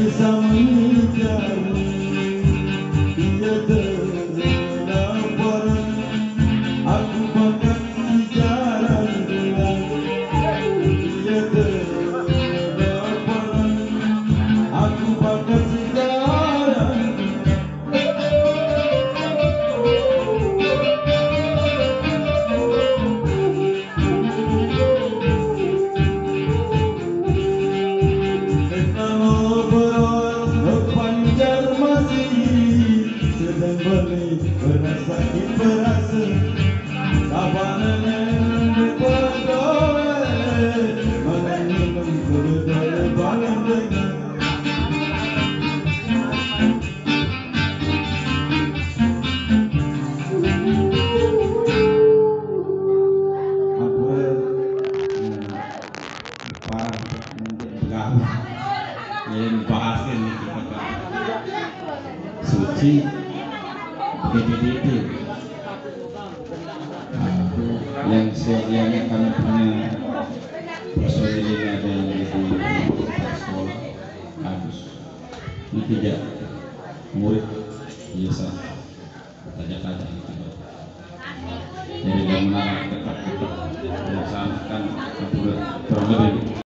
bisa mencari ia terlapar aku bahkan jarang bilang ia terlapar aku bahkan jarang pernah sakit berasa kapanan yang berdoa menanam berdoa bangun dengan suci DPDP yang sedianya kami punya personil ini ada yang di sekolah kampus ini tidak murid biasa tanya-tanya gitu jadi yang menarik dekat-dekat melaksanakan kurang lebih